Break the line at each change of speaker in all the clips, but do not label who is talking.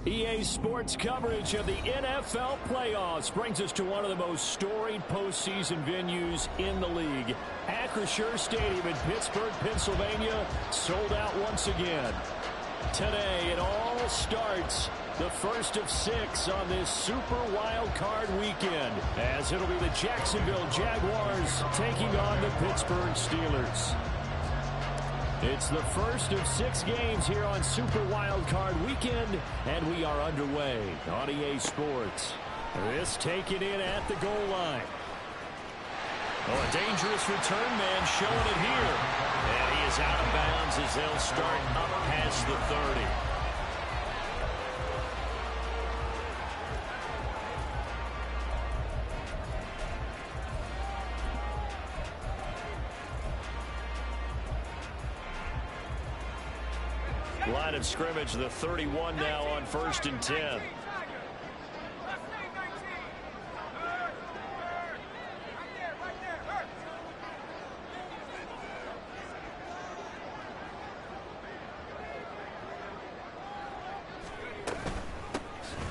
EA Sports coverage of the NFL playoffs brings us to one of the most storied postseason venues in the league. Acrisure Stadium in Pittsburgh, Pennsylvania, sold out once again. Today, it all starts the first of 6 on this Super Wild Card weekend, as it'll be the Jacksonville Jaguars taking on the Pittsburgh Steelers. It's the first of 6 games here on Super Wild Card weekend, and we are underway on EA Sports. This taken in at the goal line. Oh, a dangerous return man showing it here. And he is out of bounds as they'll start up past the 30. Line of scrimmage, the 31 now on 1st and 10.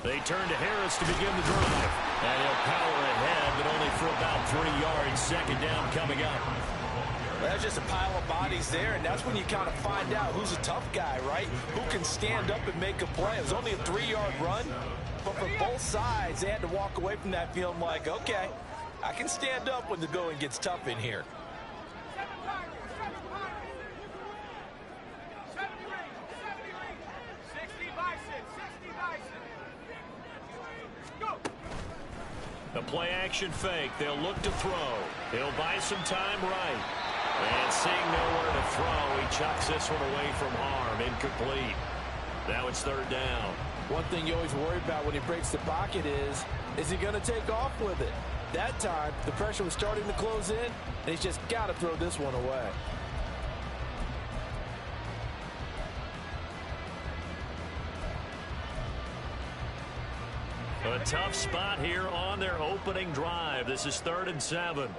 They turn to Harris to begin the drive. And he'll power ahead, but only for about 3 yards. Second down coming up.
There's just a pile of bodies there, and that's when you kind of find out who's a tough guy, right? Who can stand up and make a play. It was only a 3-yard run, but for both sides, they had to walk away from that feeling like, okay, I can stand up when the going gets tough in here.
The play action fake. They'll look to throw. He'll buy some time right. And seeing nowhere to throw, he chucks this one away from harm. Incomplete. Now it's 3rd down.
One thing you always worry about when he breaks the pocket is he going to take off with it? That time, the pressure was starting to close in, and he's just got to throw this one away.
A tough spot here on their opening drive. This is 3rd and 7.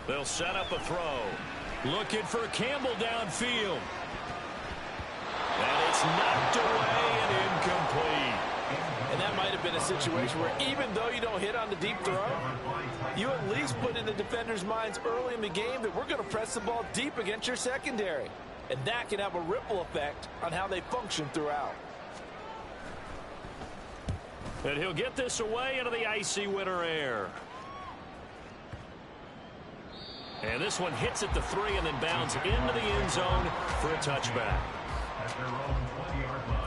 They'll set up a throw. Looking for Campbell downfield. And it's knocked away and incomplete.
And that might have been a situation where even though you don't hit on the deep throw, you at least put in the defender's minds early in the game that we're going to press the ball deep against your secondary. And that can have a ripple effect on how they function throughout.
And he'll get this away into the icy winter air. And this one hits at the 3 and then bounds into the end zone for a touchback. At their own 20-yard line.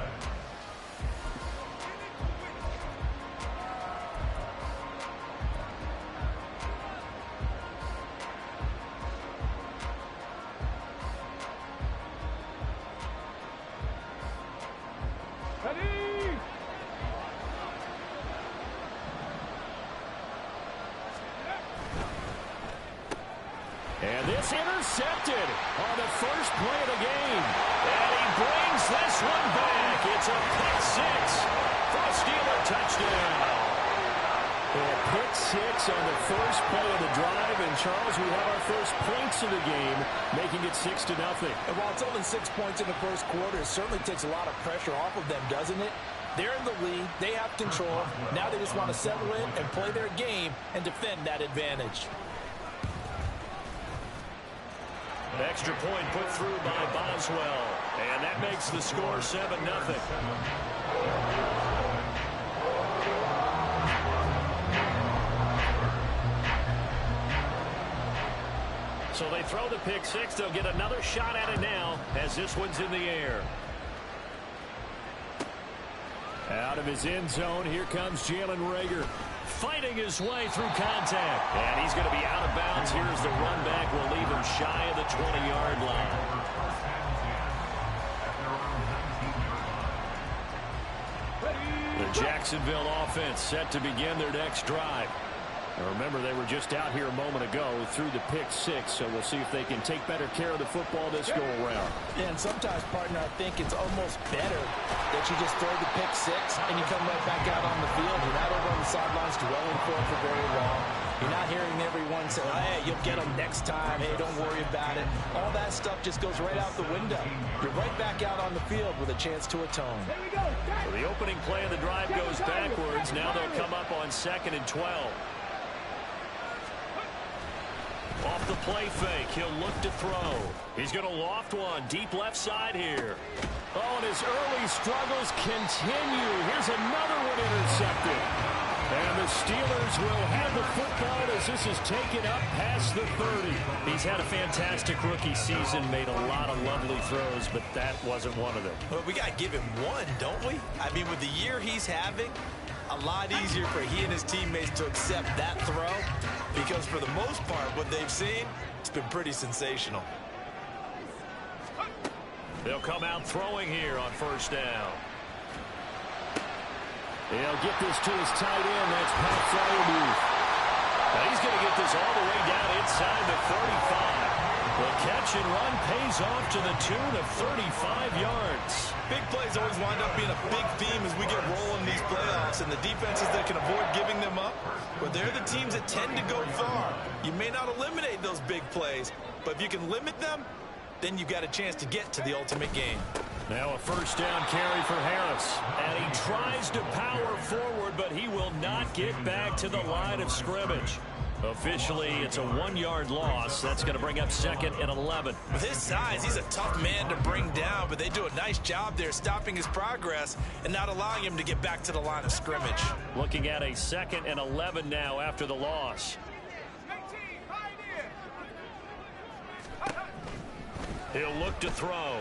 And this intercepted on the first play of the game. And he brings this one back. It's a pick 6 for a Steeler touchdown. A pick 6 on the first play of the drive. And, Charles, we have our first points of the game, making it 6-0.
And while it's only 6 points in the first quarter, it certainly takes a lot of pressure off of them, doesn't it? They're in the lead. They have control. Now they just want to settle in and play their game and defend that advantage.
Extra point put through by Boswell. And that makes the score 7-0. So they throw the pick 6. They'll get another shot at it now as this one's in the air. Out of his end zone, here comes Jalen Reagor, fighting his way through contact. And he's going to be out of bounds. Here's the run back. Will leave him shy of the 20-yard line. The Jacksonville offense set to begin their next drive. Now remember, they were just out here a moment ago through the pick 6, so we'll see if they can take better care of the football this go-around.
Yeah, and sometimes, partner, I think it's almost better that you just throw the pick 6 and you come right back out on the field. You're not over on the sidelines dwelling for it for very long. You're not hearing everyone say, oh, hey, you'll get them next time. Hey, don't worry about it. All that stuff just goes right out the window. You're right back out on the field with a chance to atone.
So the opening play of the drive goes backwards. Now they'll come up on 2nd and 12. Off the play fake, he'll look to throw. He's going to loft one deep left side here. Oh, and his early struggles continue. Here's another one intercepted. And the Steelers will have the football as this is taken up past the 30. He's had a fantastic rookie season, made a lot of lovely throws, but that wasn't one of them.
Well, we got to give him one, don't we? I mean, with the year he's having, a lot easier for he and his teammates to accept that throw because for the most part, what they've seen, it's been pretty sensational.
They'll come out throwing here on 1st down. He'll get this to his tight end. That's Pat Freiermuth. Now he's going to get this all the way down inside the 35. The catch and run pays off to the tune of 35 yards.
Big plays always wind up being a big theme as we get rolling these playoffs, and the defenses that can avoid giving them up, but they're the teams that tend to go far. You may not eliminate those big plays, but if you can limit them, then you've got a chance to get to the ultimate game.
Now a 1st down carry for Harris. And he tries to power forward, but he will not get back to the line of scrimmage. Officially, it's a 1-yard loss. That's going to bring up 2nd and 11.
With his size, he's a tough man to bring down, but they do a nice job there stopping his progress and not allowing him to get back to the line of scrimmage.
Looking at a 2nd and 11 now after the loss. He'll look to throw.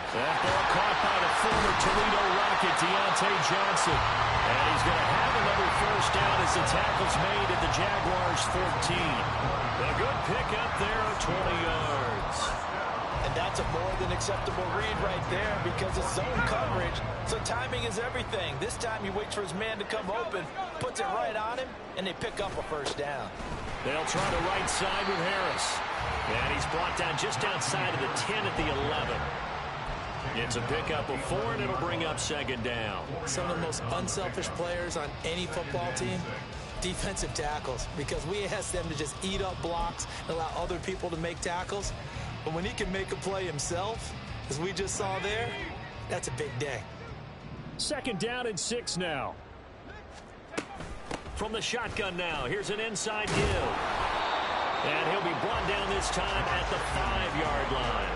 That ball caught by the former Toledo Rocket, Deontay Johnson. And he's going to have another 1st down as the tackle's made at the Jaguars' 14. A good pickup there of 20 yards.
And that's a more than acceptable read right there because it's zone coverage, so timing is everything. This time he waits for his man to come open, puts it right on him, and they pick up a 1st down.
They'll try the right side with Harris. And he's brought down just outside of the 10 at the 11. It's a pickup of 4, and it'll bring up 2nd down.
Some of the most unselfish players on any football team, defensive tackles, because we ask them to just eat up blocks and allow other people to make tackles. But when he can make a play himself, as we just saw there, that's a big day.
2nd down and 6 now. From the shotgun now, here's an inside give. And he'll be brought down this time at the 5-yard line.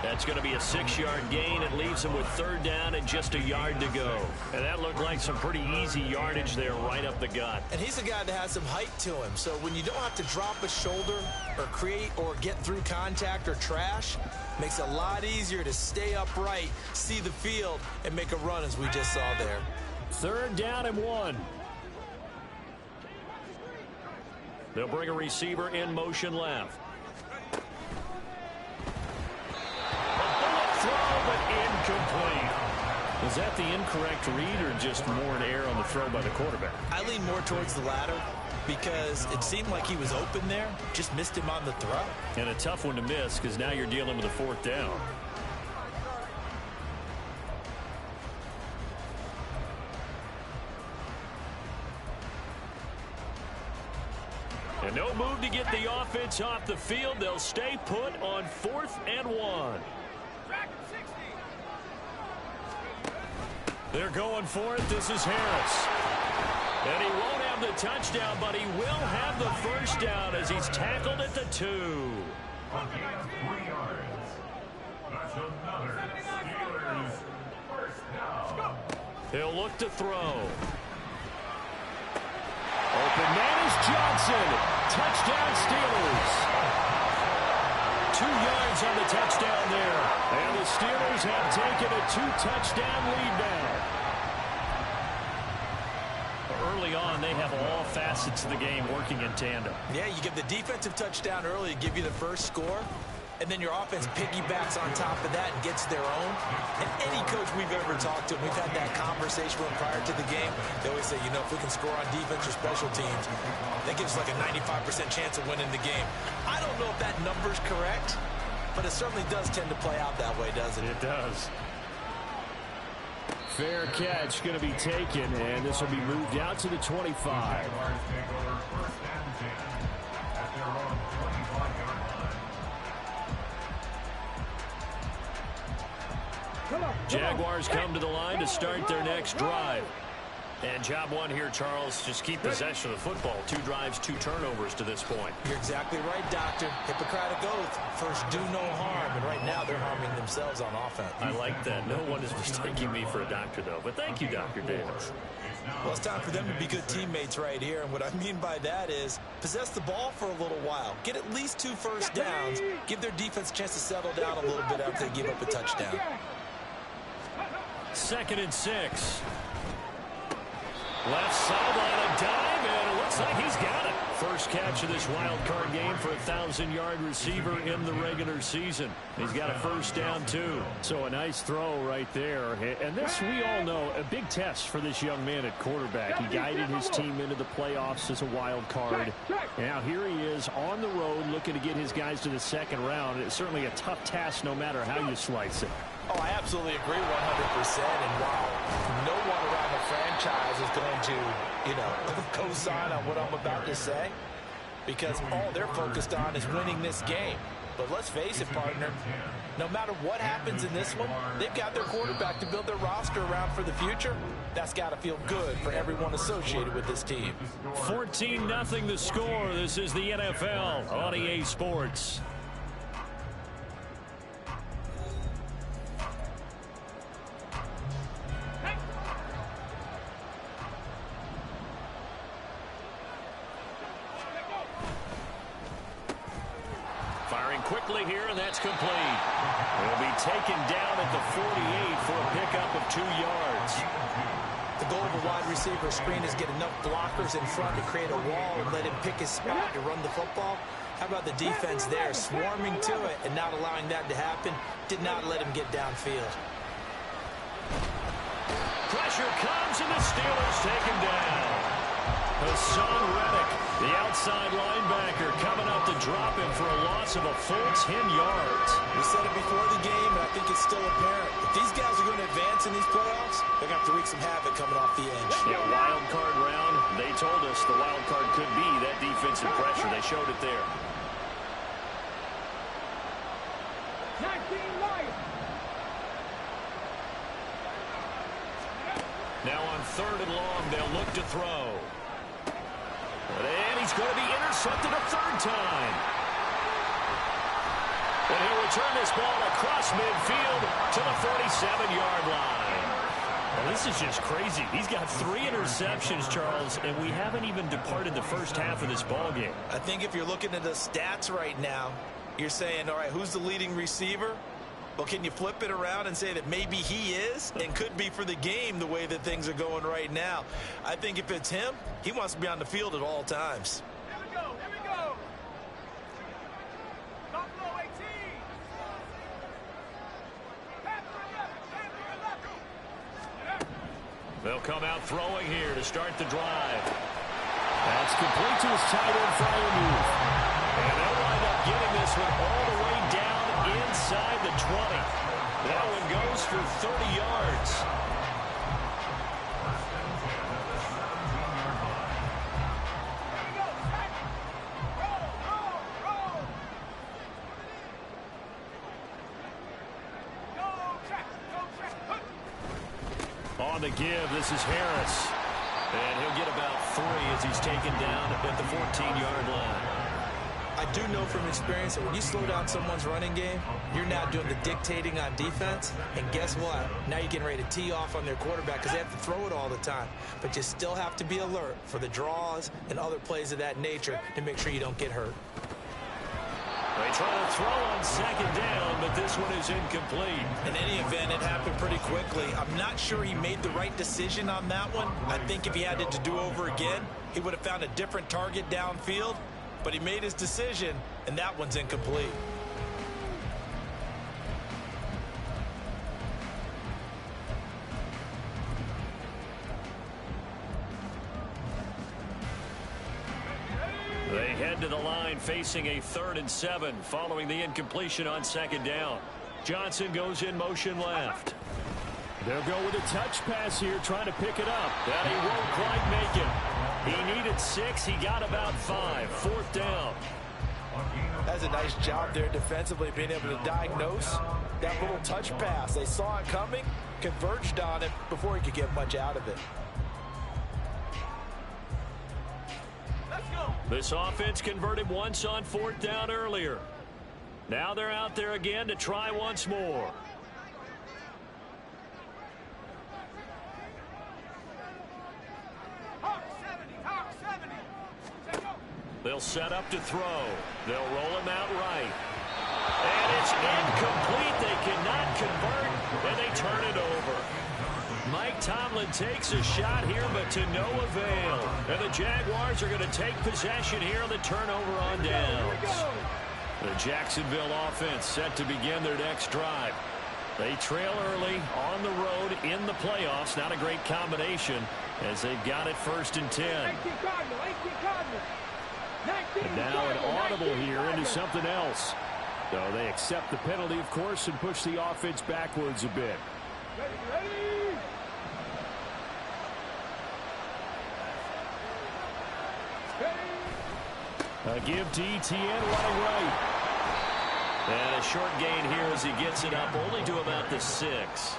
That's going to be a 6-yard gain. It leaves him with 3rd down and just a yard to go. And that looked like some pretty easy yardage there right up the gut.
And he's a guy that has some height to him. So when you don't have to drop a shoulder or create or get through contact or trash, makes it a lot easier to stay upright, see the field, and make a run as we just saw there.
3rd down and 1. They'll bring a receiver in motion left. Incomplete. Was that the incorrect read or just more an error on the throw by the quarterback?
I lean more towards the latter because it seemed like he was open there, just missed him on the throw.
And a tough one to miss because now you're dealing with a 4th down. And no move to get the offense off the field. They'll stay put on 4th and 1. They're going for it. This is Harris. And he won't have the touchdown, but he will have the 1st down as he's tackled at the 2.
3 yards. That's another Steelers 1st down.
He'll look to throw. Open man is Johnson. Touchdown Steelers. 2 yards on the touchdown there. And the Steelers have taken a 2-touchdown lead now. Early on, they have all facets of the game working in tandem.
Yeah, you give the defensive touchdown early to give you the first score, and then your offense piggybacks on top of that and gets their own. And any coach we've ever talked to, we've had that conversation with prior to the game, they always say, you know, if we can score on defense or special teams, that gives like a 95% chance of winning the game. I don't know if that number's correct, but it certainly does tend to play out that way, doesn't it?
It does. Fair catch going to be taken, and this will be moved out to the 25.
Jaguars take over first and 10 at their own 25-yard line.
Jaguars come to the line to start their next drive.
And job one here, Charles. Just keep possession of the football. 2 drives, 2 turnovers to this point.
You're exactly right, Doctor. Hippocratic oath. First, do no harm. And right now, they're harming themselves on offense.
I like that. No one is mistaking me for a doctor, though. But thank you, Dr. Davis.
Well, it's time for them to be good teammates right here. And what I mean by that is possess the ball for a little while. Get at least 2 first downs. Give their defense a chance to settle down a little bit after they give up a touchdown.
2nd and 6. Left sideline, a dive, and it looks like he's got it. First catch of this wild card game for a 1,000-yard receiver in the regular season. He's got a first down, too. So a nice throw right there. And this, we all know, a big test for this young man at quarterback. He guided his team into the playoffs as a wild card. Now here he is on the road looking to get his guys to the 2nd round. It's certainly a tough task no matter how you slice it.
Oh, I absolutely agree 100%. And while no one around the franchise is going to, co-sign on what I'm about to say, because all they're focused on is winning this game. But let's face it, partner, no matter what happens in this one, they've got their quarterback to build their roster around for the future. That's got to feel good for everyone associated with this team.
14-0 the score. This is the NFL on EA Sports. Quickly here, and that's complete. Will be taken down at the 48 for a pickup of 2 yards.
The goal of a wide receiver screen is get enough blockers in front to create a wall and let him pick his spot to run the football. How about the defense there, swarming to it and not allowing that to happen? Did not let him get downfield.
Pressure comes, and the Steelers take him down. Hassan Reddick, the outside linebacker, coming up to drop him for a loss of a full 10 yards.
We said it before the game, and I think it's still apparent. If these guys are going to advance in these playoffs, they're going to have to wreak some havoc coming off the edge.
Yeah, wild card round. They told us the wild card could be that defensive pressure. They showed it there. Now on 3rd and long, they'll look to throw. And he's going to be intercepted a 3rd time. And he'll return this ball across midfield to the 47-yard line. Well, this is just crazy. He's got 3 interceptions, Charles, and we haven't even departed the first half of this ball game.
I think if you're looking at the stats right now, you're saying, all right, who's the leading receiver? Well, can you flip it around and say that maybe he is and could be for the game the way that things are going right now? I think if it's him, he wants to be on the field at all times.
Here we go. Here we go. Buffalo 18.
They'll come out throwing here to start the drive. That's complete to his tight end, Freiermuth. And they'll wind up getting this one all the way down inside the 20. That one goes for 30 yards. On the give, this is Harris. And he'll get about 3 as he's taken down at the 14-yard line.
I do know from experience that when you slow down someone's running game, you're now doing the dictating on defense. And guess what? Now you're getting ready to tee off on their quarterback because they have to throw it all the time. But you still have to be alert for the draws and other plays of that nature to make sure you don't get hurt.
They try to throw on 2nd down, but this one is incomplete.
In any event, it happened pretty quickly. I'm not sure he made the right decision on that one. I think if he had it to do over again, he would have found a different target downfield. But he made his decision, and that one's incomplete.
They head to the line facing a 3rd and 7 following the incompletion on 2nd down. Johnson goes in motion left. They'll go with a touch pass here, trying to pick it up. And he won't quite make it. He needed 6. He got about 5. 4th down.
That's a nice job there defensively, being able to diagnose that little touch pass. They saw it coming, converged on it before he could get much out of it.
Let's go.
This offense converted once on 4th down earlier. Now they're out there again to try once more. They'll set up to throw. They'll roll him out right. And it's incomplete. They cannot convert, and they turn it over. Mike Tomlin takes a shot here, but to no avail. And the Jaguars are going to take possession here on the turnover on downs. The Jacksonville offense set to begin their next drive. They trail early on the road in the playoffs. Not a great combination as they've got it 1st and 10. And now an audible here into something else. So they accept the penalty, of course, and push the offense backwards a bit. A give to ETN running right. And a short gain here as he gets it up only to about the 6.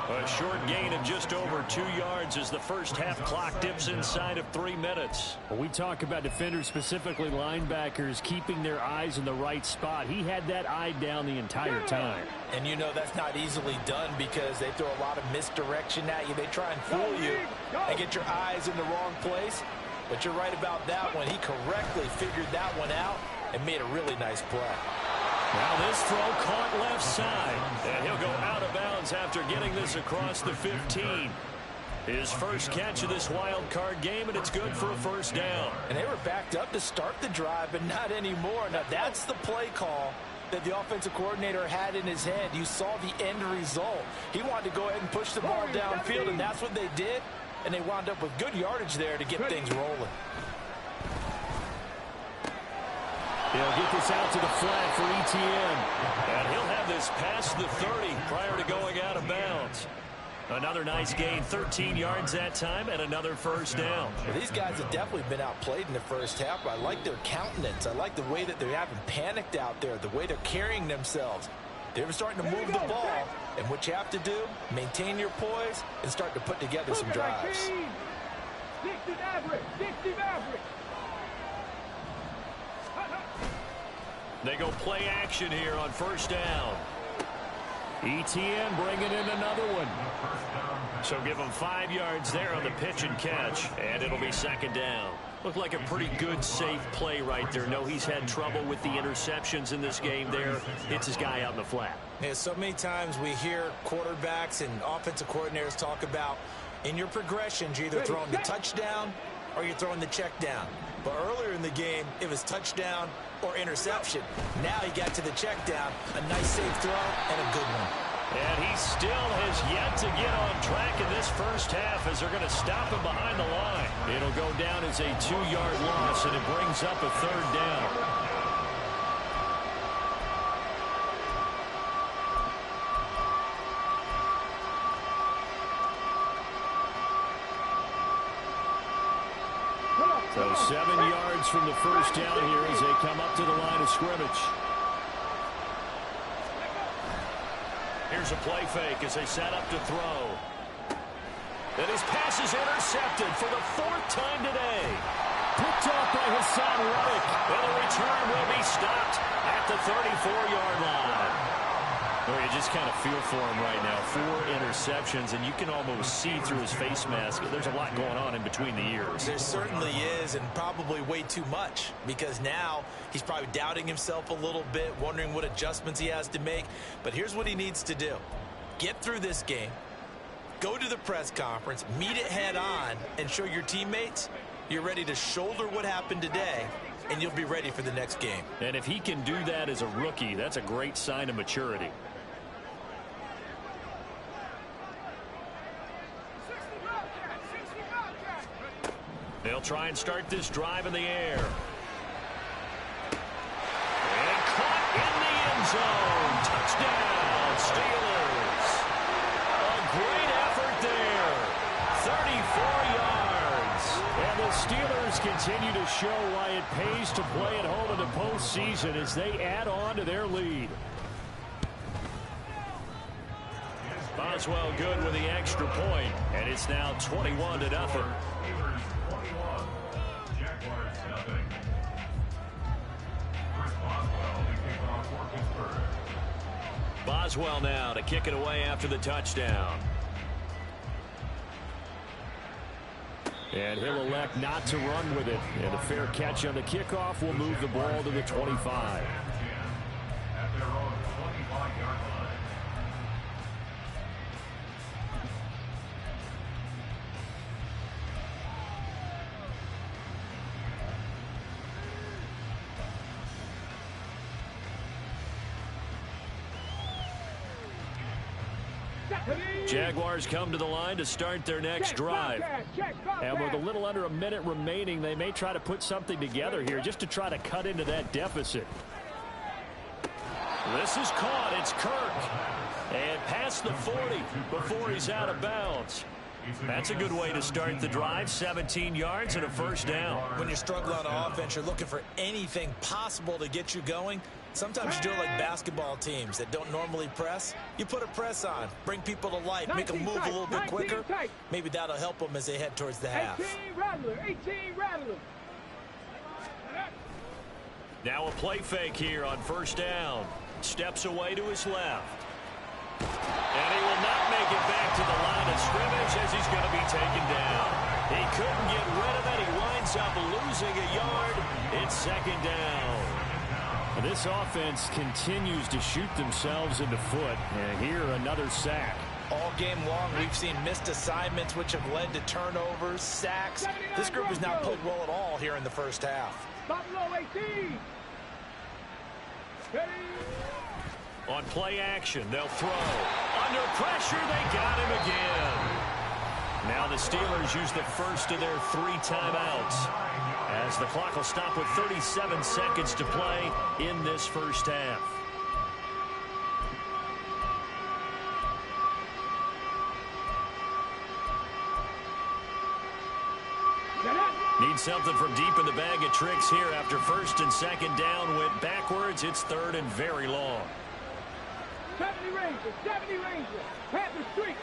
A short gain of just over 2 yards as the first half clock dips inside of 3 minutes. When we talk about defenders, specifically linebackers, keeping their eyes in the right spot, he had that eye down the entire time.
And you know that's not easily done because they throw a lot of misdirection at you. They try and fool you and get your eyes in the wrong place. But you're right about that one. He correctly figured that one out and made a really nice play.
Now this throw caught left side, and he'll go out of bounds after getting this across the 15. His first catch of this wild card game, and it's good for a 1st down.
And they were backed up to start the drive, but not anymore. Now that's the play call that the offensive coordinator had in his head. You saw the end result. He wanted to go ahead and push the ball downfield, and that's what they did. And they wound up with good yardage there to get things rolling.
He'll get this out to the flat for ETN. And he'll have this past the 30 prior to going out of bounds. Another nice gain, 13 yards that time, and another 1st down.
Well, these guys have definitely been outplayed in the first half, but I like their countenance. I like the way that they haven't panicked out there, the way they're carrying themselves. They're starting to move the ball, and what you have to do, maintain your poise and start to put together some drives.
They go play action here on 1st down. ETN bringing in another one. So give them 5 yards there on the pitch and catch, and it'll be 2nd down. Looked like a pretty good, safe play right there. No, he's had trouble with the interceptions in this game there. Hits his guy out in the flat.
Yeah, so many times we hear quarterbacks and offensive coordinators talk about in your progressions, you're either throwing the touchdown or you're throwing the check down. But earlier in the game, it was touchdown or interception. Now he got to the check down, a nice safe throw, and a good one.
And he still has yet to get on track in this first half as they're going to stop him behind the line. It'll go down as a 2-yard loss, and it brings up a 3rd down. So 7 yards from the first down here as they come up to the line of scrimmage. Here's a play fake as they set up to throw. And his pass is intercepted for the 4th time today. Picked off by Hassan Reddick. And the return will be stopped at the 34-yard line. Well, you just kind of feel for him right now. 4 interceptions, and you can almost see through his face mask. There's a lot going on in between the ears.
There certainly is, and probably way too much, because now he's probably doubting himself a little bit, wondering what adjustments he has to make. But here's what he needs to do. Get through this game, go to the press conference, meet it head on, and show your teammates you're ready to shoulder what happened today, and you'll be ready for the next game.
And if he can do that as a rookie, that's a great sign of maturity. They'll try and start this drive in the air. And caught in the end zone. Touchdown, Steelers. A great the Steelers continue to show why it pays to play at home in the postseason as they add on to their lead.
Boswell good with the extra point, and it's now 21-0.
Steelers 21, Jaguars nothing. Chris Boswell to kick off for Pittsburgh.
Boswell now to kick it away after the touchdown.
And he'll elect not to run with it. And a fair catch on the kickoff will move the ball to the 25.
At their own 25-yard line.
Jaguars come to the line to start their next drive. And with a little under a minute remaining, they may try to put something together here just to try to cut into that deficit.
This is caught. It's Kirk. And past the 40 before he's out of bounds. That's a good way to start the drive. 17 yards and a first down.
When you're struggling on offense, you're looking for anything possible to get you going. Sometimes you do it like basketball teams that don't normally press. You put a press on, bring people to life, make them move a little bit quicker. Maybe that'll help them as they head towards the half.
18 Rattler.
Now a play fake here on first down. Steps away to his left. And he will not make it back to the line of scrimmage as he's going to be taken down. He couldn't get rid of it. He winds up losing a yard. It's second down.
This offense continues to shoot themselves in the foot. And here, another sack.
All game long, we've seen missed assignments, which have led to turnovers, sacks. This group has not played well at all here in the first half.
Buffalo 18.
On play action, they'll throw. Under pressure, they got him again. Now the Steelers use the first of their 3 timeouts, as the clock will stop with 37 seconds to play in this first half. Need something from deep in the bag of tricks here after first and second down went backwards. It's third and very long.
70 Rangers. Panther Street.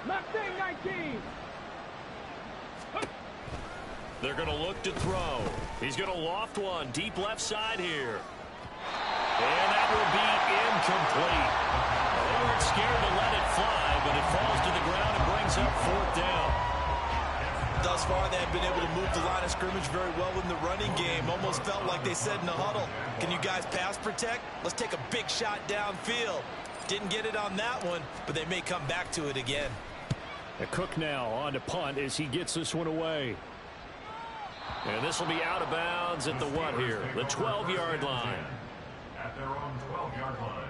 Mustang 19.
They're going to look to throw. He's going to loft one deep left side here. And that will be incomplete. They weren't scared to let it fly, but it falls to the ground and brings up fourth down.
Thus far, they've been able to move the line of scrimmage very well in the running game. Almost felt like they said in the huddle, can you guys pass protect? Let's take a big shot downfield. Didn't get it on that one, but they may come back to it again.
Cook now on to punt as he gets this one away.
And this will be out of bounds at the what here? The 12-yard line.
At their own 12-yard line.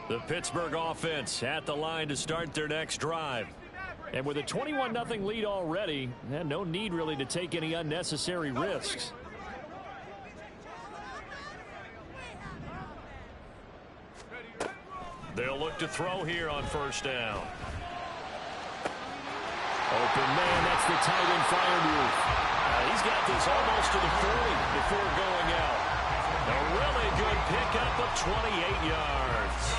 The Pittsburgh offense at the line to start their next drive. And with a 21-0 lead already, no need really to take any unnecessary risks.
They'll look to throw here on first down.
Open man, that's the tight end Freiermuth.
He's got this almost to the 40 before going out. A really good pickup of 28 yards.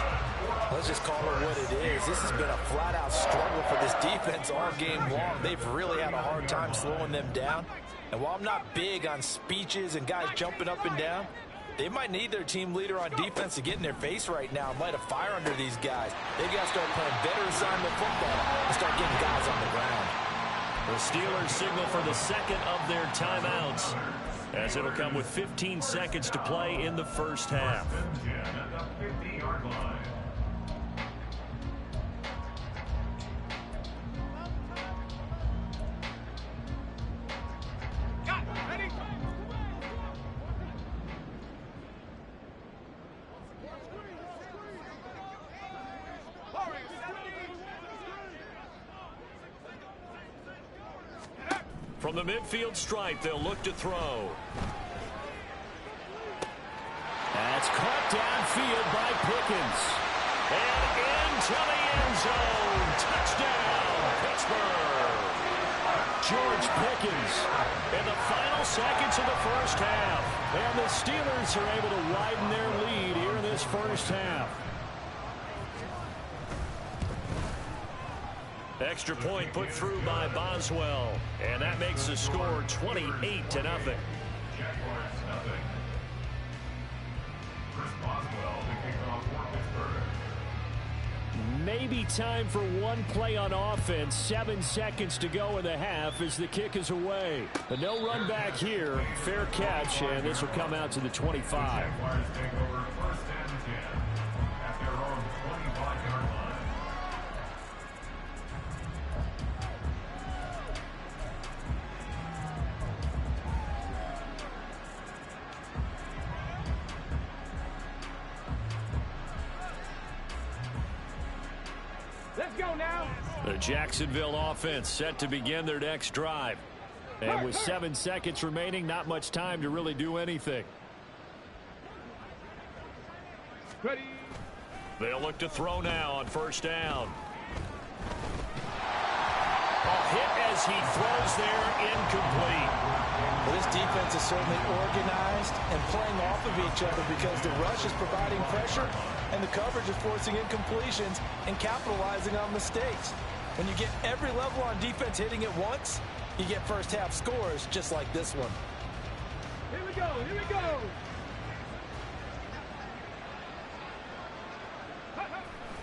Let's just call it what it is. This has been a flat-out struggle for this defense all game long. They've really had a hard time slowing them down. And while I'm not big on speeches and guys jumping up and down, they might need their team leader on defense to get in their face right now and light a fire under these guys. They've got to start playing better assignment football and start getting guys on the ground.
The Steelers signal for the second of their timeouts, as it'll come with 15 seconds to play in the first half.
At the 50-yard line.
From the midfield stripe, they'll look to throw.
That's caught downfield by Pickens.
And into the end zone. Touchdown, Pittsburgh.
George Pickens
In the final seconds of the first half.
and the Steelers are able to widen their lead here in this first half.
Extra point put through by Boswell. And that makes the score 28-0.
Jaguars nothing. Chris Boswell picking off for Pittsburgh.
Maybe time for one play on offense. 7 seconds to go in the half as the kick is away. But no run back here. Fair catch, and this will come out to the 25.
Jaguars take over first and 10 at their own 25-yard line.
Let's go now.
The Jacksonville offense set to begin their next drive. And with 7 seconds remaining, not much time to really do anything.
Ready.
They'll look to throw now on first down. A hit as he throws there, incomplete.
Well, this defense is certainly organized and playing off of each other because the rush is providing pressure and the coverage is forcing incompletions and capitalizing on mistakes. When you get every level on defense hitting at once, you get first half scores just like this one.
Here we go. Here we go.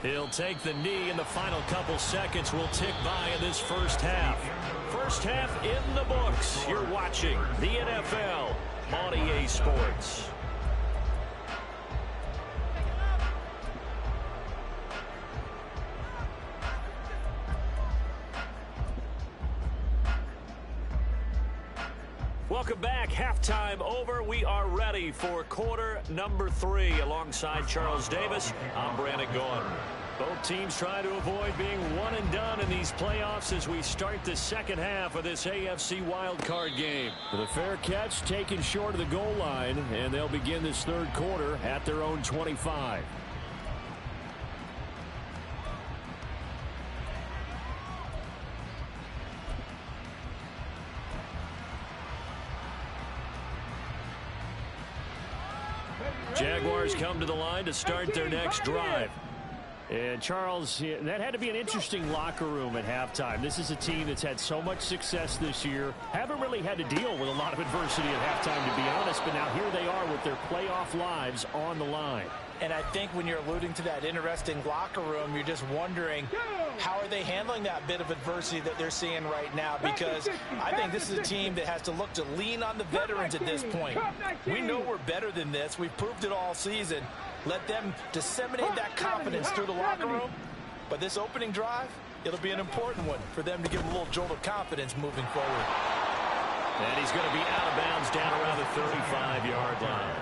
He'll take the knee, and the final couple seconds will tick by in this first half.
First half in the books. You're watching the NFL on EA Sports. Welcome back. Halftime over. We are ready for quarter number 3. Alongside Charles Davis, I'm Brandon Gaudin.
Both teams trying to avoid being one and done in these playoffs as we start the second half of this AFC wildcard game. The fair catch taken short of the goal line, and they'll begin this third quarter at their own 25. Jaguars come to the line to start their next drive. And Charles, that had to be an interesting locker room at halftime. This is a team that's had so much success this year. Haven't really had to deal with a lot of adversity at halftime, to be honest. But now here they are with their playoff lives on the line.
And I think when you're alluding to that interesting locker room, you're just wondering how are they handling that bit of adversity that they're seeing right now, because I think this is a team that has to look to lean on the veterans at this point. We know we're better than this. We've proved it all season. Let them disseminate that confidence through the locker room. But this opening drive, it'll be an important one for them to give them a little jolt of confidence moving forward.
And he's going to be out of bounds down around the 35-yard line.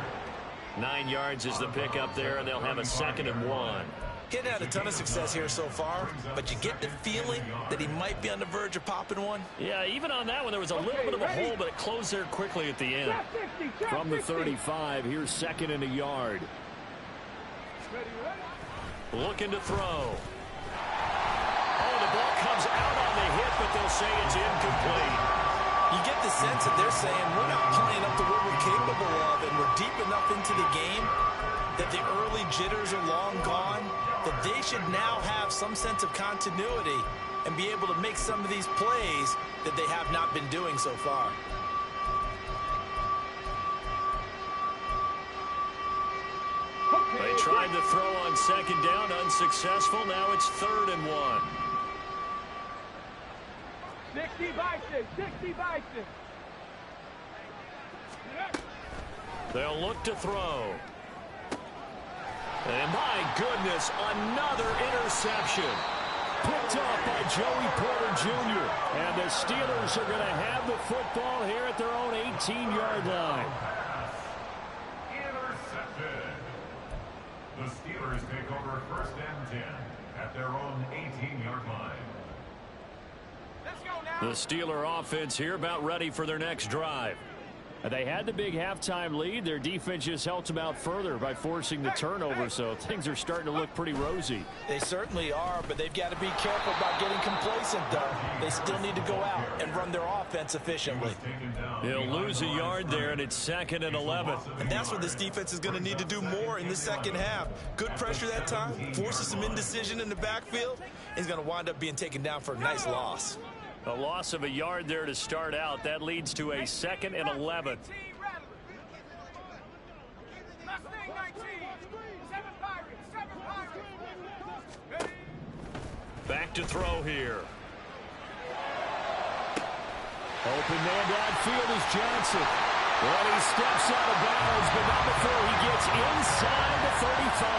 9 yards is the pickup there, and they'll have a 2nd and 1.
He hadn't had a ton of success here so far, but you get the feeling that he might be on the verge of popping one.
Yeah, even on that one, there was a little bit of a hole, but it closed there quickly at the end. From the 35, here's 2nd and a yard.
Looking to throw. Oh, the ball comes out on the hit, but they'll say it's incomplete.
You get the sense that they're saying we're not playing up to what we're capable of, and we're deep enough into the game that the early jitters are long gone, that they should now have some sense of continuity and be able to make some of these plays that they have not been doing so far.
They tried to throw on 2nd down, unsuccessful. Now it's 3rd and 1.
60 Bison. 60 Bison.
They'll look to throw. And my goodness, another interception.
Picked off by Joey Porter Jr. And the Steelers are going to have the football here at their own 18-yard line.
Intercepted. The Steelers take over first and 10 at their own 18-yard line.
Let's go now.
The Steeler offense here about ready for their next drive. They had the big halftime lead. Their defense just helped them out further by forcing the turnover, so things are starting to look pretty rosy.
They certainly are, but they've got to be careful about getting complacent, though. They still need to go out and run their offense efficiently.
They'll lose a yard there, and it's 2nd and 11.
And that's what this defense is going to need to do more in the second half. Good pressure that time, forces some indecision in the backfield. He's going to wind up being taken down for a nice loss.
A loss of a yard there to start out. That leads to a 2nd and 11. Back to throw here.
Open man downfield is Johnson. Well, he steps out of bounds, but not before he gets inside the 35.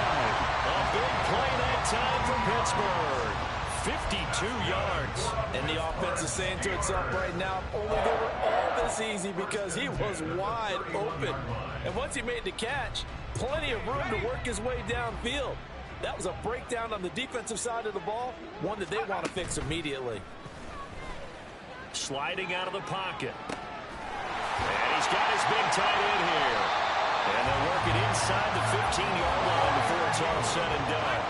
A big play that time for Pittsburgh. 52 yards.
And the offense is saying to itself right now, only they were all this easy because he was wide open. And once he made the catch, plenty of room to work his way downfield. That was a breakdown on the defensive side of the ball, one that they want to fix immediately.
Sliding out of the pocket. And he's got his big tight end here. And they'll work it inside the 15-yard line before it's all said and done.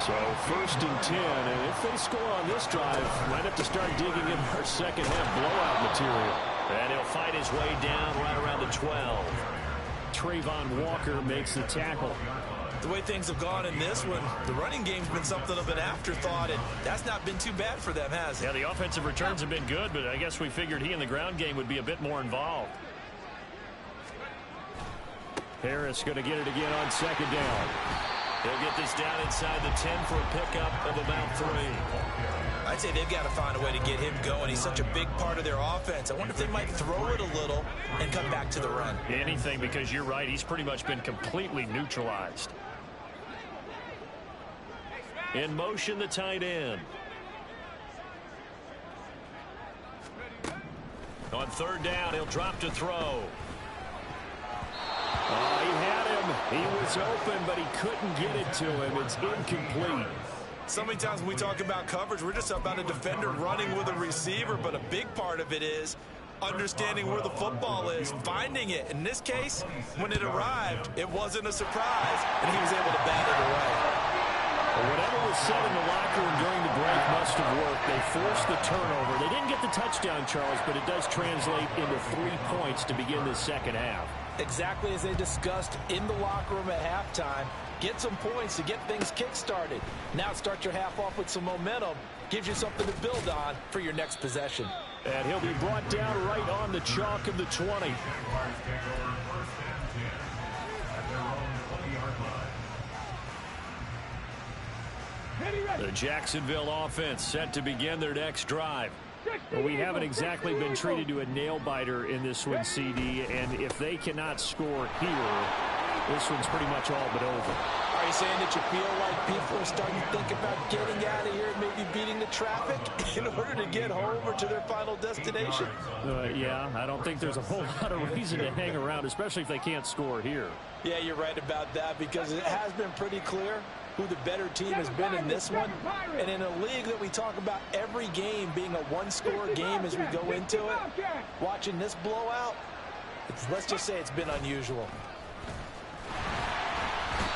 So 1st and 10, and if they score on this drive, might have to start digging in our second half blowout material.
And he'll fight his way down right around the 12.
Trayvon Walker makes the tackle.
The way things have gone in this one, the running game's been something of an afterthought, and that's not been too bad for them, has it?
Yeah, the offensive returns have been good, but I guess we figured he in the ground game would be a bit more involved.
Harris going to get it again on 2nd down.
He'll get this down inside the 10 for a pickup of about 3.
I'd say they've got to find a way to get him going. He's such a big part of their offense. I wonder if they might throw it a little and come back to the run.
Anything, because you're right, he's pretty much been completely neutralized. In motion, the tight end. On 3rd down, he'll drop to throw.
Oh, he had him. He was open, but he couldn't get it to him. It's incomplete.
So many times when we talk about coverage, we're just about a defender running with a receiver, but a big part of it is understanding where the football is, finding it. In this case, when it arrived, it wasn't a surprise, and he was able to bat it away.
Well, whatever was said in the locker room during the break must have worked. They forced the turnover. They didn't get the touchdown, Charles, but it does translate into 3 points to begin the second half.
Exactly as they discussed in the locker room at halftime. Get some points to get things kick-started. Now start your half off with some momentum. Gives you something to build on for your next possession.
And he'll be brought down right on the chalk of the 20.
The Jacksonville offense set to begin their next drive.
Well, we haven't exactly been treated to a nail-biter in this one, CD, and if they cannot score here, this one's pretty much all but over.
Are you saying that you feel like people are starting to think about getting out of here and maybe beating the traffic in order to get home or to their final destination?
Yeah, I don't think there's a whole lot of reason to hang around, especially if they can't score here.
Yeah, you're right about that because it has been pretty clear who the better team has been in this one. And in a league that we talk about every game being a one-score game as we go into it, watching this blowout, let's just say it's been unusual.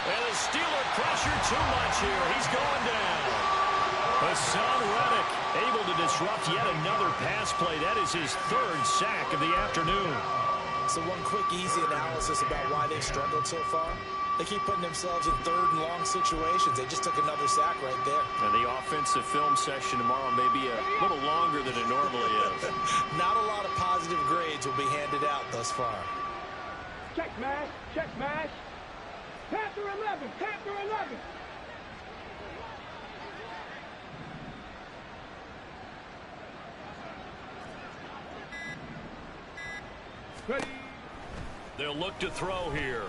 And the Steeler pressure too much here. He's going down. Hassan Reddick able to disrupt yet another pass play. That is his 3rd sack of the afternoon.
So one quick, easy analysis about why they've struggled so far. They keep putting themselves in 3rd and long situations. They just took another sack right there.
And the offensive film session tomorrow may be a little longer than it normally is.
Not a lot of positive grades will be handed out thus far.
Check mash, check mash. Panther 11, Panther 11. Ready.
They'll look to throw here.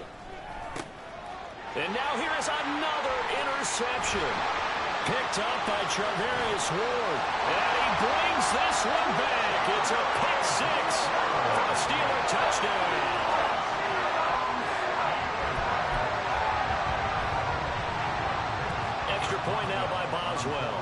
And now here is another interception. Picked up by Charvarius Ward. And he brings this one back. It's a pick 6 for a Steeler touchdown. Extra point now by Boswell.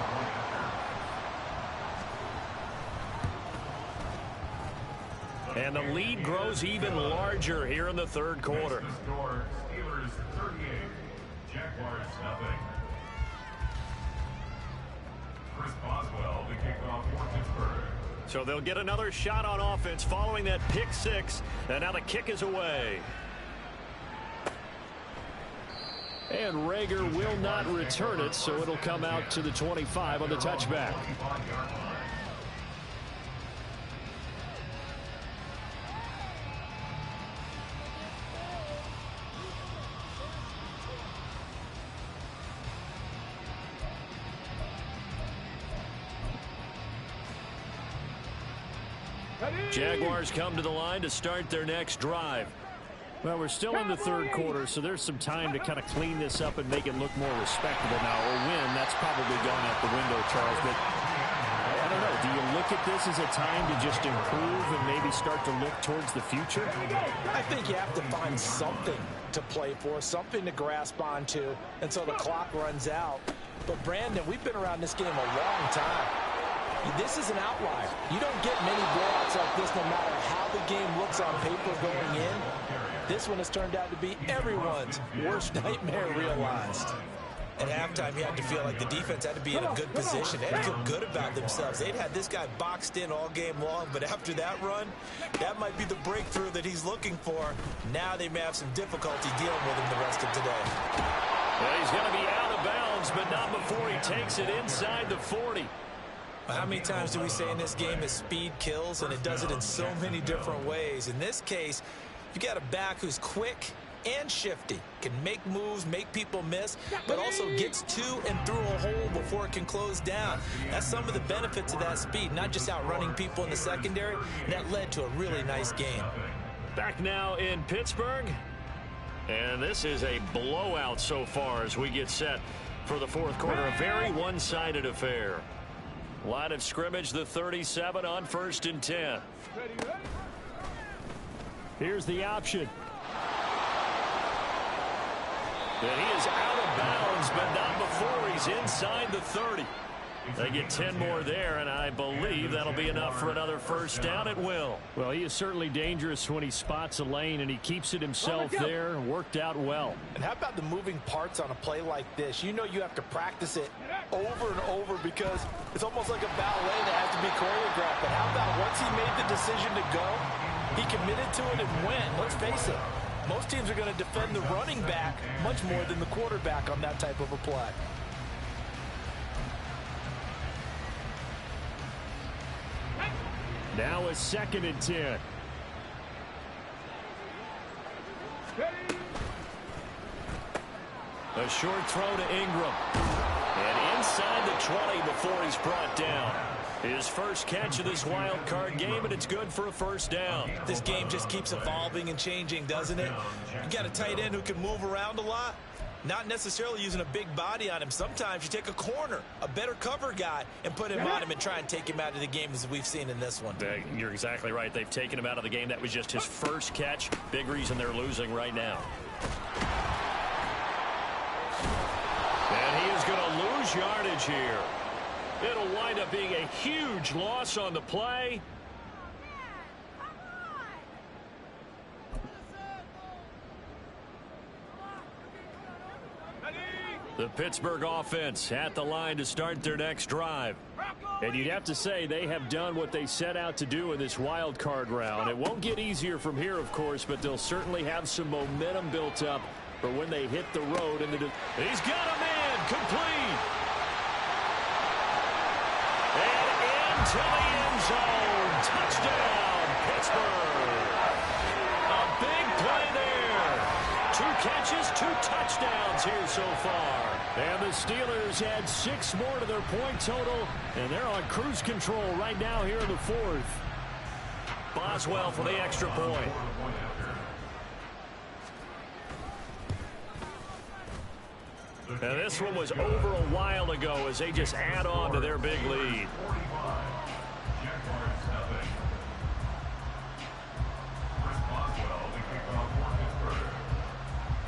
And the lead grows even larger here in the third quarter.
Score, Steelers 38, Jaguars nothing. Chris Boswell to kick off for Pittsburgh.
So they'll get another shot on offense following that pick six. And now the kick is away.
And Rager will not return it, so it'll come out to the 25 on the touchback.
Jaguars come to the line to start their next drive.
Well, we're still in the third quarter, so there's some time to kind of clean this up and make it look more respectable now. A win, that's probably gone out the window, Charles. But I don't know. Do you look at this as a time to just improve and maybe start to look towards the future?
I think you have to find something to play for, something to grasp onto until the clock runs out. But, Brandon, we've been around this game a long time. This is an outlier. You don't get many blowouts like this no matter how the game looks on paper going in. This one has turned out to be everyone's worst nightmare realized.
At halftime, you had to feel like the defense had to be in a good position. They had to feel good about themselves. They'd had this guy boxed in all game long, but after that run, that might be the breakthrough that he's looking for. Now they may have some difficulty dealing with him the rest of today.
Well, he's going to be out of bounds, but not before he takes it inside the 40.
How many times do we say in this game that speed kills, and it does it in so many different ways? In this case, you got a back who's quick and shifty, can make moves, make people miss, but also gets to and through a hole before it can close down. That's some of the benefits of that speed, not just outrunning people in the secondary, and that led to a really nice game.
Back now in Pittsburgh, and this is a blowout so far as we get set for the fourth quarter. A very one-sided affair. Line of scrimmage, the 37 on 1st and 10.
Here's the option.
And he is out of bounds, but not before he's inside the 30. They get 10 more there, and I believe that'll be enough for another first down at will.
Well, he is certainly dangerous when he spots a lane, and he keeps it himself there. Worked out well.
And how about the moving parts on a play like this? You know you have to practice it over and over because it's almost like a ballet that has to be choreographed. But how about once he made the decision to go, he committed to it and went. Let's face it, most teams are going to defend the running back much more than the quarterback on that type of a play.
Now a 2nd and 10.
A short throw to Ingram. And inside the 20 before he's brought down. His first catch of this wild card game, and it's good for a first down.
This game just keeps evolving and changing, doesn't it? You got a tight end who can move around a lot. Not necessarily using a big body on him. Sometimes you take a corner, a better cover guy, and put him on him and try and take him out of the game as we've seen in this one.
You're exactly right. They've taken him out of the game. That was just his first catch. Big reason they're losing right now. And he is going to lose yardage here. It'll wind up being a huge loss on the play. The Pittsburgh offense at the line to start their next drive.
And you'd have to say they have done what they set out to do in this wild card round. It won't get easier from here, of course, but they'll certainly have some momentum built up for when they hit the road.
He's got a man complete. And into the end zone. Touchdown, Pittsburgh. A big play there. 2 catches, 2 touchdowns here so far.
And the Steelers add 6 more to their point total, and they're on cruise control right now here in the 4th.
Boswell for the extra point. And this one was over a while ago as they just add on to their big lead.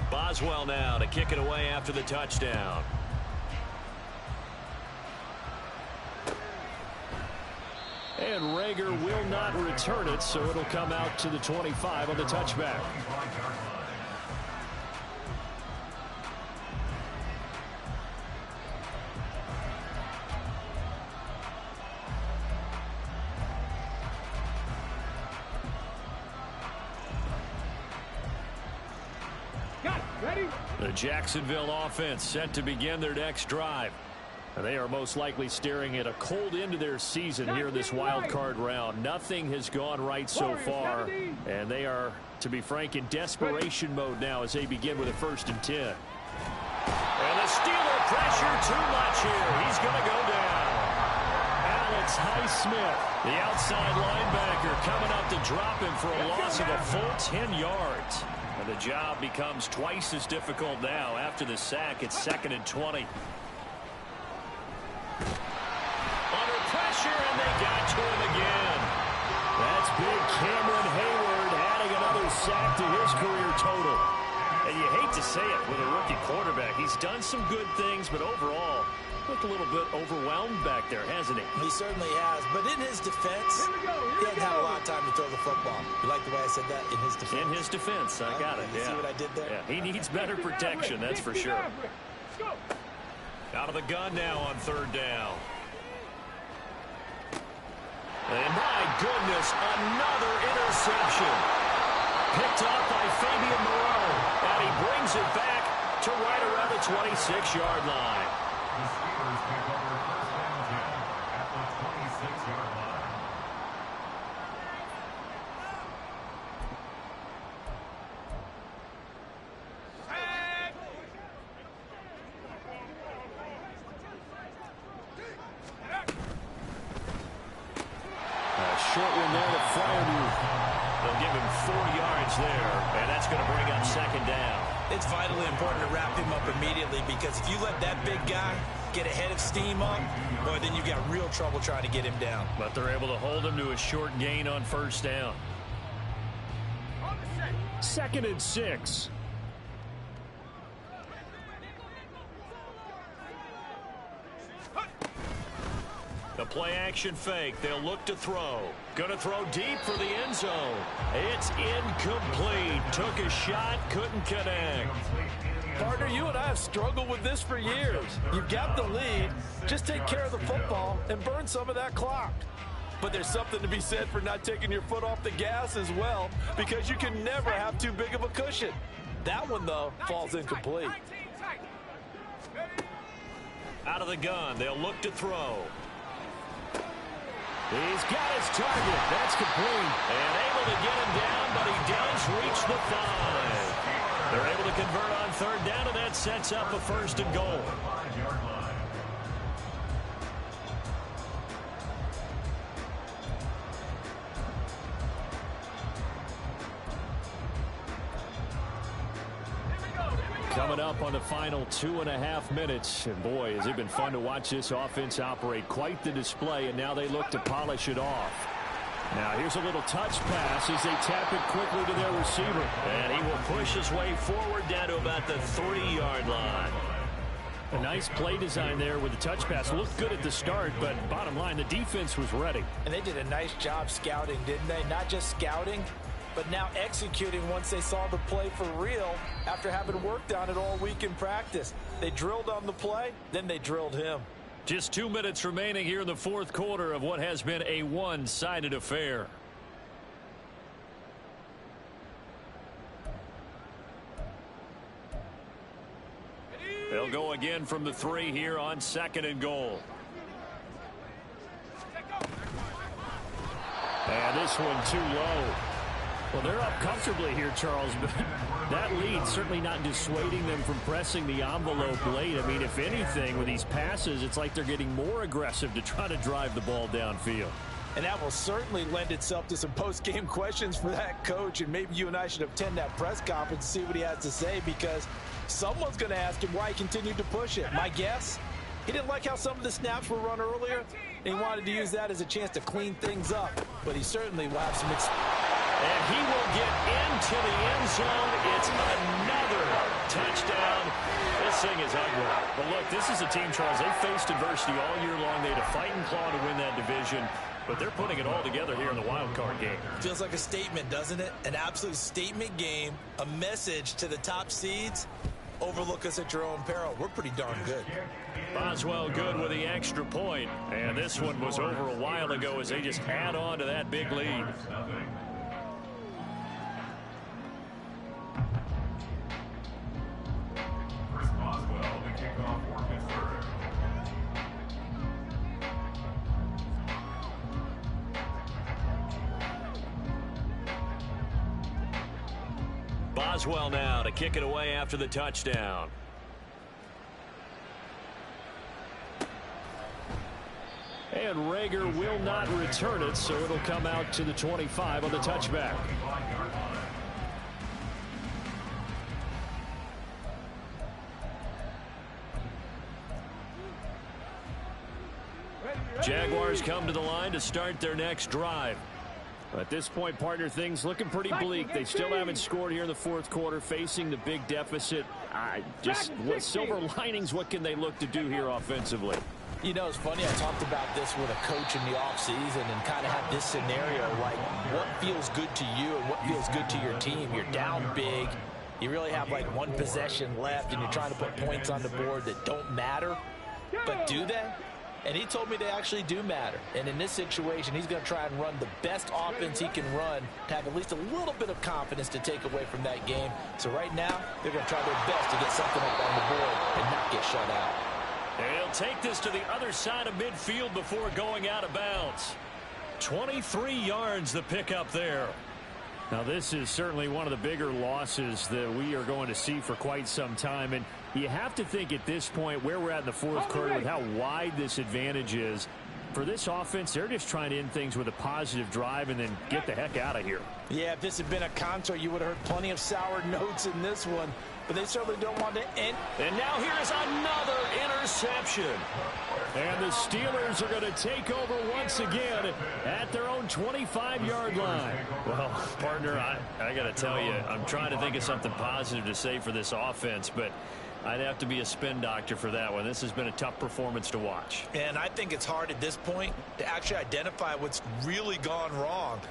Boswell now to kick it away after the touchdown.
And Rager will not return it, so it'll come out to the 25 on the touchback. The Jacksonville offense set to begin their next drive. They are most likely staring at a cold end of their season here in this wild card round. Nothing has gone right so far, and they are, to be frank, in desperation mode now as they begin with a 1st and 10. And the Steeler pressure too much here. He's going to go down. Alex Highsmith, the outside linebacker, coming up to drop him for a loss of a full 10 yards. And the job becomes twice as difficult now after the sack. It's 2nd and 20. Under pressure, and they got to him again. That's big Cameron Hayward adding another sack to his career total. And you hate to say it with a rookie quarterback. He's done some good things, but overall, looked a little bit overwhelmed back there, hasn't he?
He certainly has. But in his defense, he hasn't had a lot of time to throw the football. You like the way I said that? In his defense?
In his defense. I got it.
You see what I did there?
Yeah, he needs better protection, that's for sure. Out of the gun now on 3rd down. And my goodness, another interception. Picked off by Fabian Moreau. And he brings it back to right around the 26-yard line.
The Steelers pick up their 1st and 10 at the 26-yard line.
Short one there to Freiermuth. They'll give him 4 yards there, and that's going to bring up 2nd down.
It's vitally important to wrap him up immediately, because if you let that big guy get ahead of steam up, boy, then you've got real trouble trying to get him down.
But they're able to hold him to a short gain on 1st down. 2nd and 6. The play action fake. They'll look to throw. Going to throw deep for the end zone. It's incomplete. Took a shot, couldn't connect.
Partner, you and I have struggled with this for years. You've got the lead. Just take care of the football and burn some of that clock. But there's something to be said for not taking your foot off the gas as well, because you can never have too big of a cushion. That one, though, falls incomplete.
Out of the gun. They'll look to throw. He's got his target. That's complete. And able to get him down, but he does reach the 5. They're able to convert on 3rd down, and that sets up a 1st and goal. Coming up on the final 2.5 minutes. And boy, has it been fun to watch this offense operate. Quite the display, and now they look to polish it off. Now here's a little touch pass as they tap it quickly to their receiver. And he will push his way forward down to about the 3-yard line. A nice play design there with the touch pass. Looked good at the start, but bottom line, the defense was ready.
And they did a nice job scouting, didn't they? Not just scouting, but now executing once they saw the play for real after having worked on it all week in practice. They drilled on the play, then they drilled him.
Just 2 minutes remaining here in the 4th quarter of what has been a one-sided affair. They'll go again from the 3 here on 2nd and goal. And this one too low. Well, they're up comfortably here, Charles, but that lead certainly not dissuading them from pressing the envelope late. I mean, if anything, with these passes, it's like they're getting more aggressive to try to drive the ball downfield.
And that will certainly lend itself to some post-game questions for that coach, and maybe you and I should attend that press conference and see what he has to say, because someone's going to ask him why he continued to push it. My guess, he didn't like how some of the snaps were run earlier, and he wanted to use that as a chance to clean things up, but he certainly will have some experience.
And he will get into the end zone. It's another touchdown. This thing is ugly. But look, this is a team, Charles, they faced adversity all year long. They had to fight and claw to win that division. but they're putting it all together here in the wild card game.
Feels like a statement, doesn't it? An absolute statement game, a message to the top seeds. Overlook us at your own peril. We're pretty darn good.
Boswell good with the extra point, and this one was over a while ago as they just add on to that big lead.
Chris Boswell, the kickoff for Pittsburgh.
Boswell now to kick it away after the touchdown. And Rager will not return it, so it'll come out to the 25 on the touchback. Jaguars come to the line to start their next drive. At this point, partner, things looking pretty bleak. They still haven't scored here in the fourth quarter, facing the big deficit. What silver linings, what can they look to do here offensively?
You know, it's funny, I talked about this with a coach in the offseason and kind of had this scenario, like what feels good to you and what feels good to your team. You're down big. You really have like one possession left, and you're trying to put points on the board that don't matter. But do they? And he told me they actually do matter. And in this situation, he's going to try and run the best offense he can run to have at least a little bit of confidence to take away from that game. So right now, they're going to try their best to get something up on the board and not get shut out.
And he'll take this to the other side of midfield before going out of bounds. 23 yards the pickup there. Now, this is certainly one of the bigger losses that we are going to see for quite some time. And you have to think at this point where we're at in the fourth quarter with how wide this advantage is. For this offense, they're just trying to end things with a positive drive and then get the heck out of here.
Yeah, if this had been a concert, you would have heard plenty of sour notes in this one. But they certainly don't want to end.
And now here's another interception. And the Steelers are going to take over once again at their own 25-yard line. Well, partner, I got to tell you, I'm trying to think of something positive to say for this offense, but I'd have to be a spin doctor for that one. This has been a tough performance to watch.
And I think it's hard at this point to actually identify what's really gone wrong.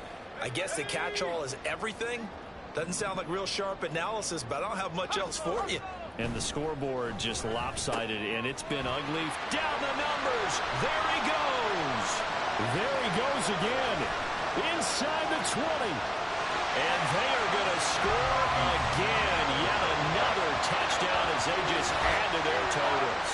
I guess the catch-all is everything. Doesn't sound like real sharp analysis, but I don't have much else for you.
And the scoreboard just lopsided, and it's been ugly. Down the numbers. There he goes. There he goes again. Inside the 20. And they are going to score again. Yet another touchdown as they just add to their totals.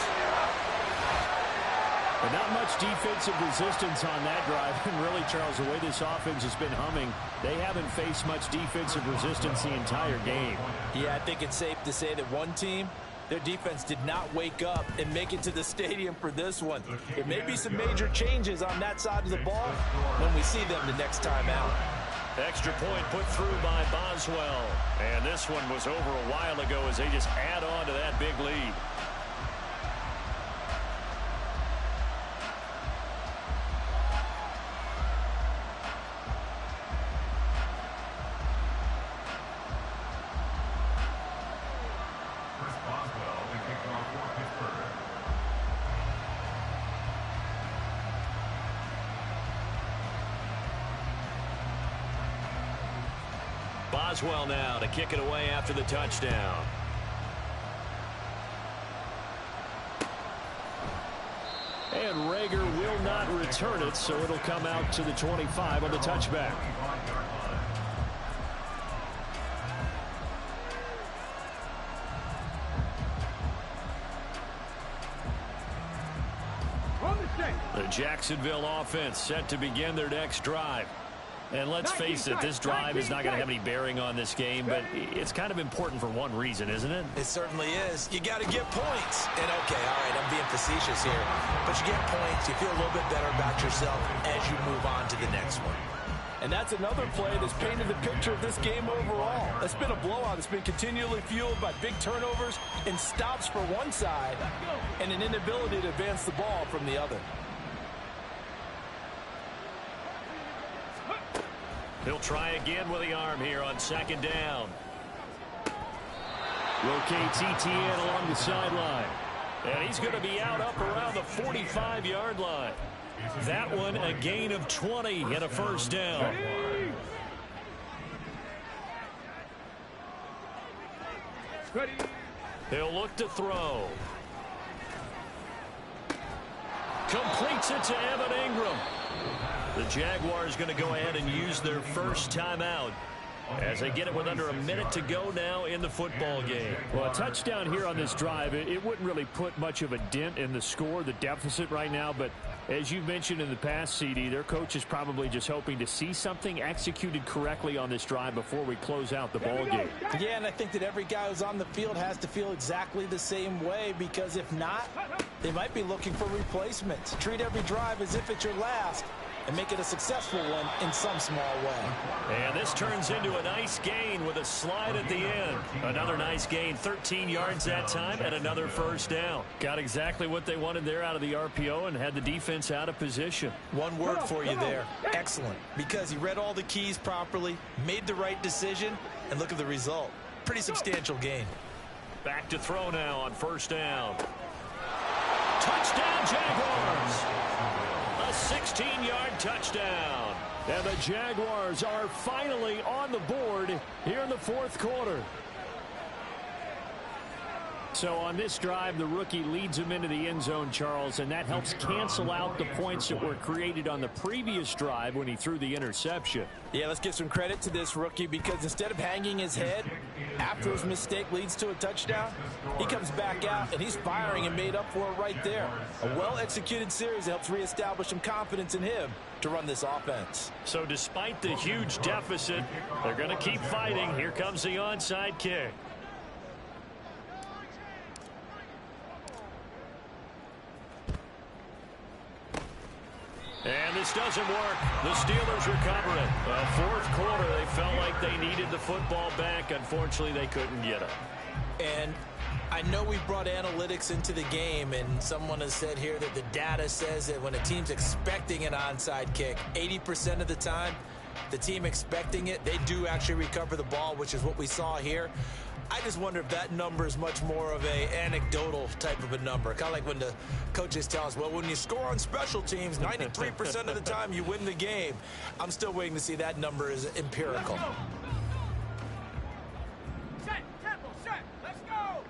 But not much defensive resistance on that drive. And really, Charles, the way this offense has been humming, they haven't faced much defensive resistance the entire game.
Yeah, I think it's safe to say that one team, their defense did not wake up and make it to the stadium for this one. There may be some major changes on that side of the ball when we see them the next time out.
Extra point put through by Boswell. And this one was over a while ago as they just add on to that big lead.
Chris Boswell, the kickoff for Pittsburgh.
Boswell now to kick it away after the touchdown. And Rager will not return it, so it'll come out to the 25 on the touchback. The Jacksonville offense set to begin their next drive. And let's face it, this drive is not going to have any bearing on this game, but it's kind of important for one reason, isn't it?
It certainly is. You got to get points. And okay, all right, I'm being facetious here. But you get points, you feel a little bit better about yourself as you move on to the next one.
And that's another play that's painted the picture of this game overall. It's been a blowout. It's been continually fueled by big turnovers and stops for one side and an inability to advance the ball from the other.
He'll try again with the arm here on second down. Roquet TTN along the sideline. And he's going to be out up around the 45-yard line. That one a gain of 20 and a first down.
Ready.
He'll look to throw. Completes it to Evan Ingram. The Jaguars going to go ahead and use their first timeout as they get it with under a minute to go now in the football game. Well, a touchdown here on this drive, it wouldn't really put much of a dent in the score, the deficit right now, but as you mentioned in the past, CD, their coach is probably just hoping to see something executed correctly on this drive before we close out the ball game.
Yeah, and I think that every guy who's on the field has to feel exactly the same way, because if not, they might be looking for replacements. Treat every drive as if it's your last, and make it a successful one in some small way.
And this turns into a nice gain with a slide at the end. Another nice gain, 13 yards that time, and another first down. Got exactly what they wanted there out of the RPO and had the defense out of position.
One word for you there, excellent, because he read all the keys properly, made the right decision, and look at the result. Pretty substantial gain.
Back to throw now on first down. Touchdown, Jaguars! A 16-yard touchdown. And the Jaguars are finally on the board here in the fourth quarter. So on this drive, the rookie leads him into the end zone, Charles, and that helps cancel out the points that were created on the previous drive when he threw the interception.
Yeah, let's give some credit to this rookie, because instead of hanging his head after his mistake leads to a touchdown, he comes back out and he's firing and made up for it right there. A well-executed series helps reestablish some confidence in him to run this offense.
So despite the huge deficit, they're going to keep fighting. Here comes the onside kick. And this doesn't work. The Steelers recover it. Well, fourth quarter, they felt like they needed the football back. Unfortunately, they couldn't get it.
And I know we brought analytics into the game, and someone has said here that the data says that when a team's expecting an onside kick, 80% of the time, the team expecting it, they do actually recover the ball, which is what we saw here. I just wonder if that number is much more of a anecdotal type of a number. Kind of like when the coaches tell us, well, when you score on special teams, 93% of the time you win the game. I'm still waiting to see that number is empirical.
Set, tempo, set. Let's go.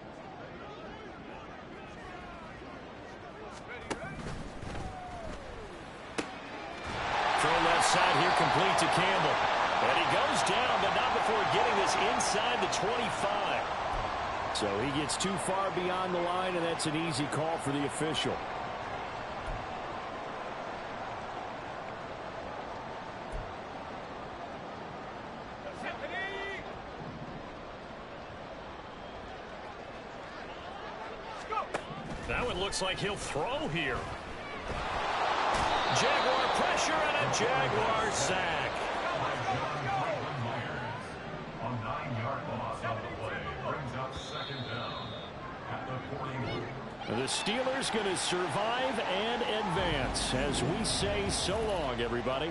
Throw left side here, complete to Campbell. And he goes down, but not before getting this inside the 25. So he gets too far beyond the line, and that's an easy call for the official. That one looks like he'll throw here. Jaguar pressure and a Jaguar sack.
A 9-yard loss on the play brings up second down at the 41.
The Steelers going to survive and advance as we say so long, everybody.